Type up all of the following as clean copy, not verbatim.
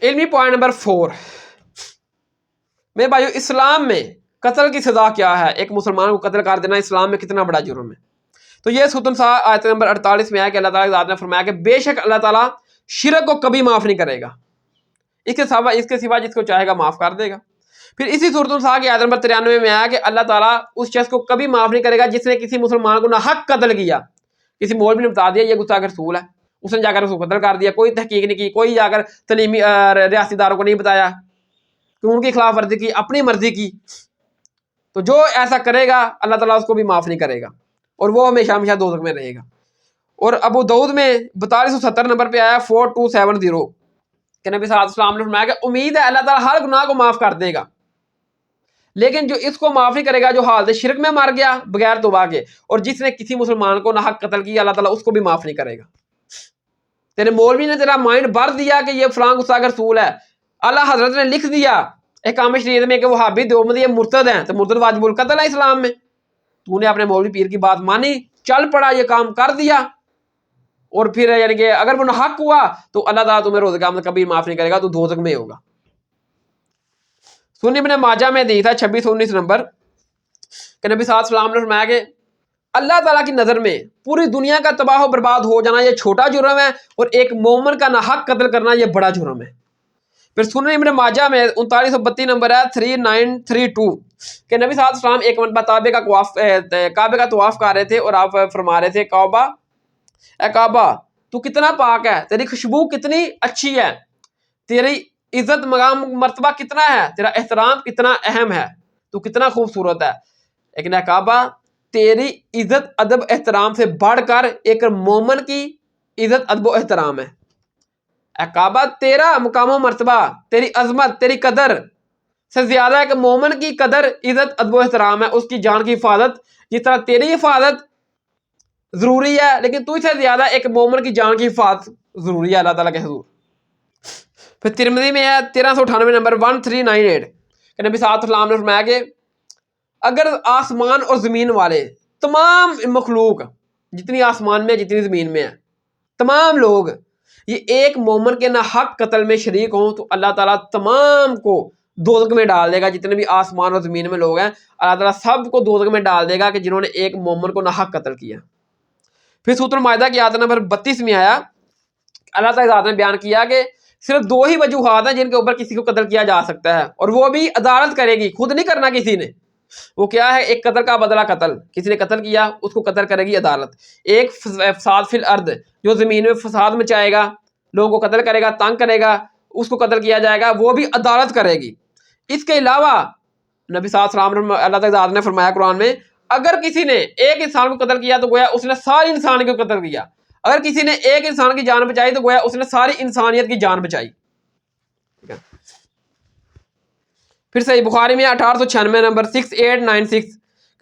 علمی point number 4 میرے بھائیو، اسلام میں قتل کی سزا کیا ہے؟ ایک مسلمان کو قتل کر دینا اسلام میں کتنا بڑا جرم ہے؟ تو یہ سورۃ النساء آیت نمبر 48 میں ہے کہ اللہ تعالیٰ کی ذات نے فرمایا کہ بے شک اللہ تعالیٰ شرک کو کبھی معاف نہیں کرے گا، اس کے سوا جس کو چاہے گا معاف کر دے گا۔ پھر اسی سورۃ النساء کی آیت نمبر 93 میں آیا کہ اللہ تعالیٰ اس شخص کو کبھی معاف نہیں کرے گا جس نے کسی مسلمان کو ناحق قتل کیا۔ کسی مولوی نے بتا دیا یہ گستاخ رسول ہے، اس نے جا کر اس کو قتل کر دیا، کوئی تحقیق نہیں کی، کوئی جا کر تعلیمی ریاستی اداروں کو نہیں بتایا کہ ان کی خلاف ورزی کی، اپنی مرضی کی، تو جو ایسا کرے گا اللہ تعالیٰ اس کو بھی معاف نہیں کرے گا اور وہ ہمیشہ ہمیشہ دوزخ میں رہے گا۔ اور ابو داؤد میں 4270 نمبر پہ آیا 4270 کہ نبی صلی اللہ علیہ وسلم نے فرمایا کہ امید ہے اللہ تعالیٰ ہر گناہ کو معاف کر دے گا، لیکن جو اس کو معاف نہیں کرے گا جو حالت شرک میں مر گیا بغیر توبہ کے، اور جس نے کسی مسلمان کو ناحق قتل کیا اللہ تعالیٰ اس کو بھی معاف نہیں کرے گا۔ تیرے مولوی نے تیرا مائنڈ بھر دیا کہ یہ فلاں گستاخ رسول ہے، اللہ حضرت نے لکھ دیا احکام شریعت میں کہ وہابی دیوبندی یہ مرتد ہیں، تو مرتد واجب القتل ہے اسلام میں، تو نے اپنے مولوی پیر کی بات مانی، چل پڑا، یہ کام کر دیا، اور پھر یعنی کہ اگر وہ حق ہوا تو اللہ تعالیٰ تمہیں روز قیامت کبھی معاف نہیں کرے گا، تو دوزخ میں ہوگا۔ سنن ابن ماجہ میں حدیث ہے 2619 نمبر کہ نبی صلی اللہ علیہ وسلم نے فرمایا کہ اللہ تعالیٰ کی نظر میں پوری دنیا کا تباہ و برباد ہو جانا یہ چھوٹا جرم ہے، اور ایک مومن کا ناحق قتل کرنا یہ بڑا جرم ہے۔ پھر سنن ابن ماجہ میں 3932 نمبر ہے 3932 کہ نبی صلی اللہ علیہ وسلم ایک مرتبہ کعبے کا طواف کر رہے تھے اور آپ فرما رہے تھے کعبہ، اے کعبہ تو کتنا پاک ہے، تیری خوشبو کتنی اچھی ہے، تیری عزت مقام مرتبہ کتنا ہے، تیرا احترام کتنا اہم ہے، تو کتنا خوبصورت ہے، لیکن اے کعبہ تیری عزت ادب احترام سے بڑھ کر ایک مومن کی عزت ادب و احترام ہے۔ اے کعبہ تیرا مقام و مرتبہ، تیری عظمت، تیری قدر سے زیادہ ہے کہ مومن کی قدر عزت ادب و احترام ہے، اس کی جان کی حفاظت، جس طرح تیری حفاظت ضروری ہے لیکن تو سے زیادہ ایک مومن کی جان کی حفاظت ضروری ہے اللہ تعالیٰ کے حضور۔ پھر ترمذی میں ہے 1398 نمبر 1398 کہ نبی صلی اللہ علیہ وسلم نے فرمایا کہ اگر آسمان اور زمین والے تمام مخلوق جتنی آسمان میں جتنی زمین میں ہے تمام لوگ یہ ایک مومن کے ناحق قتل میں شریک ہوں تو اللہ تعالیٰ تمام کو دوزخ میں ڈال دے گا، جتنے بھی آسمان اور زمین میں لوگ ہیں اللہ تعالیٰ سب کو دوزخ میں ڈال دے گا کہ جنہوں نے ایک مومن کو ناحق قتل کیا۔ پھر سورۃ المائدہ کی آیت نمبر 32 میں آیا اللہ تعالیٰ نے بیان کیا کہ صرف 2 ہی وجوہات ہیں جن کے اوپر کسی کو قتل کیا جا سکتا ہے، اور وہ بھی عدالت کرے گی، خود نہیں کرنا کسی نے۔ وہ کیا ہے؟ ایک قتل کا بدلہ قتل، کسی نے قتل کیا اس کو قتل کرے گی عدالت۔ ایک فساد فی الارض، جو زمین میں فساد مچائے گا، لوگوں کو قتل کرے گا، تنگ کرے گا، اس کو قتل کیا جائے گا، وہ بھی عدالت کرے گی۔ اس کے علاوہ نبی صلی اللہ علیہ وسلم اللہ تعالیٰ نے فرمایا قرآن میں اگر کسی نے ایک انسان کو قتل کیا تو گویا اس نے ساری انسان کو قتل کیا، اگر کسی نے ایک انسان کی جان بچائی تو گویا اس نے ساری انسانیت کی جان بچائی۔ پھر صحیح بخاری میں 1896 نمبر 6896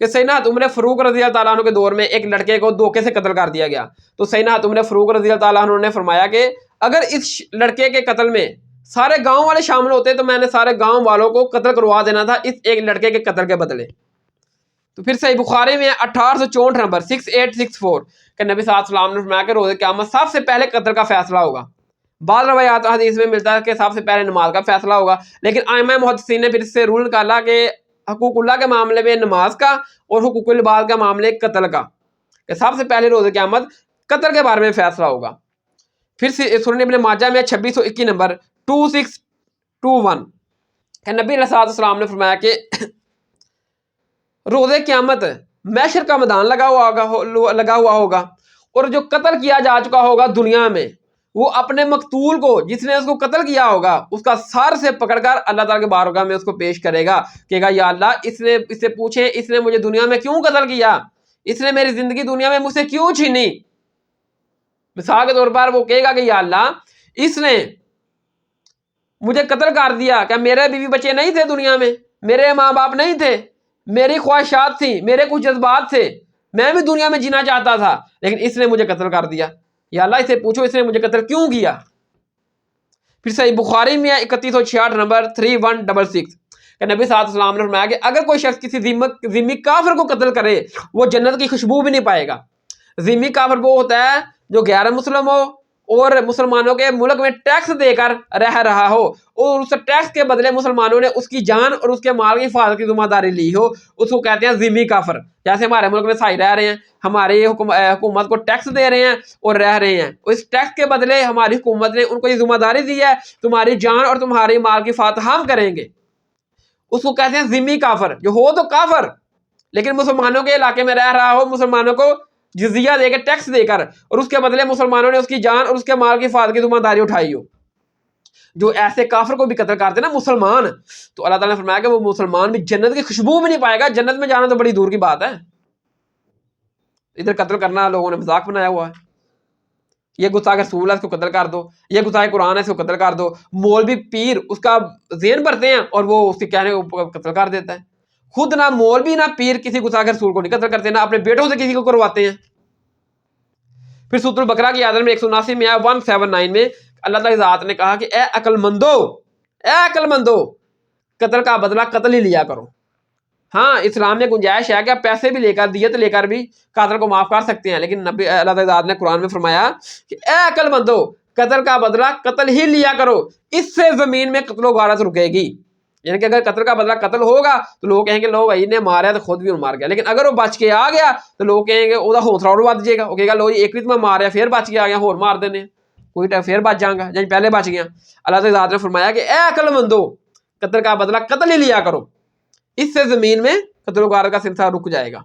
کہ سیدنا عمر فاروق رضی اللہ تعالیٰ عنہ کے دور میں ایک لڑکے کو دھوکے سے قتل کر دیا گیا، تو سیدنا عمر فاروق رضی اللہ تعالیٰ عنہ نے فرمایا کہ اگر اس لڑکے کے قتل میں سارے گاؤں والے شامل ہوتے تو میں نے سارے گاؤں والوں کو قتل کروا دینا تھا اس ایک لڑکے کے قتل کے بدلے۔ تو پھر صحیح بخاری میں 1864 نمبر 6864 کہ نبی صلی اللہ علیہ وسلم نے فرمایا کہ روز قیامت سب سے پہلے قتل کا فیصلہ ہوگا۔ بعض روایات حدیث میں ملتا ہے کہ سب سے پہلے نماز کا فیصلہ ہوگا، لیکن ائمہ محدثین نے پھر اس سے رول نکالا کہ حقوق اللہ کے معاملے میں نماز کا اور حقوق العباد کا معاملے قتل کا، کہ سب سے پہلے روز قیامت قتل کے بارے میں فیصلہ ہوگا۔ پھر سنن ابن ماجہ میں 2621 نمبر 2621 کہ نبی علیہ السلام نے فرمایا کہ روز قیامت محشر کا میدان لگا ہوا ہوگا، اور جو قتل کیا جا چکا ہوگا دنیا میں وہ اپنے مقتول کو جس نے اس کو قتل کیا ہوگا اس کا سر سے پکڑ کر اللہ تعالیٰ کے بارگاہ میں اس کو پیش کرے گا، کہے گا یا اللہ اس سے پوچھیں اس نے مجھے دنیا میں کیوں قتل کیا، اس نے میری زندگی دنیا میں مجھ سے کیوں چھینی۔ مثال کے طور پر وہ کہے گا کہ یا اللہ اس نے مجھے قتل کر دیا، کیا میرے بیوی بچے نہیں تھے دنیا میں، میرے ماں باپ نہیں تھے، میری خواہشات تھیں، میرے کچھ جذبات تھے، میں بھی دنیا میں جینا چاہتا تھا لیکن اس نے مجھے قتل کر دیا، یا اللہ اس سے پوچھو اس نے مجھے قتل کیوں کیا۔ پھر صحیح بخاری میں 3166 نمبر 3166 کہ نبی صلی اللہ علیہ وسلم نے فرمایا کہ اگر کوئی شخص کسی ذمہ کافر کو قتل کرے وہ جنت کی خوشبو بھی نہیں پائے گا۔ ذمہ کافر وہ ہوتا ہے جو غیر مسلم ہو اور مسلمانوں کے ملک میں ٹیکس دے کر رہ رہا ہو اور اس ٹیکس کے بدلے مسلمانوں نے اس کی جان اور اس کے مال کی حفاظت کی ذمہ داری لی ہو، اس کو کہتے ہیں ذمہ کافر۔ جیسے ہمارے ملک میں سائی رہ رہے ہیں، ہماری حکومت کو ٹیکس دے رہے ہیں اور رہ رہے ہیں، اس ٹیکس کے بدلے ہماری حکومت نے ان کو یہ ذمہ داری دی ہے تمہاری جان اور تمہاری مال کی حفاظت ہم کریں گے، اس کو کہتے ہیں ذمہ کافر، جو ہو تو کافر لیکن مسلمانوں کے علاقے میں رہ رہا ہو، مسلمانوں کو جزیہ دے کے ٹیکس دے کر اور اس کے بدلے مسلمانوں نے اس کی جان اور اس کے مال کی حفاظت کی ذمہ داری اٹھائی ہو۔ جو ایسے کافر کو بھی قتل کرتے نا مسلمان، تو اللہ تعالیٰ نے فرمایا کہ وہ مسلمان بھی جنت کی خوشبو بھی نہیں پائے گا، جنت میں جانا تو بڑی دور کی بات ہے، ادھر قتل کرنا لوگوں نے مذاق بنایا ہوا ہے۔ یہ گستاخ رسول ہے، اس کو قتل کر دو، یہ گستاخ قرآن ہے، اس کو قتل کر دو۔ مولوی پیر اس کا ذہن بھرتے ہیں اور وہ اس کے کہنے کو قتل کر دیتا ہے۔ خود نہ مولوی نہ پیر کسی گستاخ رسول کو نہیں قتل کرتے، نہ اپنے بیٹوں سے کسی کو کرواتے ہیں۔ پھر سورۃ البقرہ کی آیت میں 179 میں 179 میں اللہ تعالی ذات نے کہا کہ اے عقل مندو قتل کا بدلہ قتل ہی لیا کرو۔ ہاں اسلام میں گنجائش ہے کہ آپ پیسے بھی لے کر دیت لے کر بھی قاتل کو معاف کر سکتے ہیں، لیکن نبی اللہ تعالی ذات نے قرآن میں فرمایا کہ اے عقل مندو قتل کا بدلہ قتل ہی لیا کرو، اس سے زمین میں قتل و غارت رکے گی۔ یعنی کہ اگر قتل کا بدلہ قتل ہوگا تو لوگ کہیں گے لو بھائی نے مارا تو خود بھی ان مار گیا، لیکن اگر وہ بچ کے آ گیا تو لوگ کہیں گے وہ حوصلہ اور بڑھ جائے گا، وہ کہے گا لو ایک میں ماریا پھر بچ کے آ گیا اور مار دینے کوئی ٹائم پھر بچ جائیں گا جب پہلے بچ گیا۔ اللہ تعالی ذات نے فرمایا کہ اے عقل مندو قتل کا بدلہ قتل ہی لیا کرو، اس سے زمین میں قتل و غارت کا سلسلہ رک جائے گا۔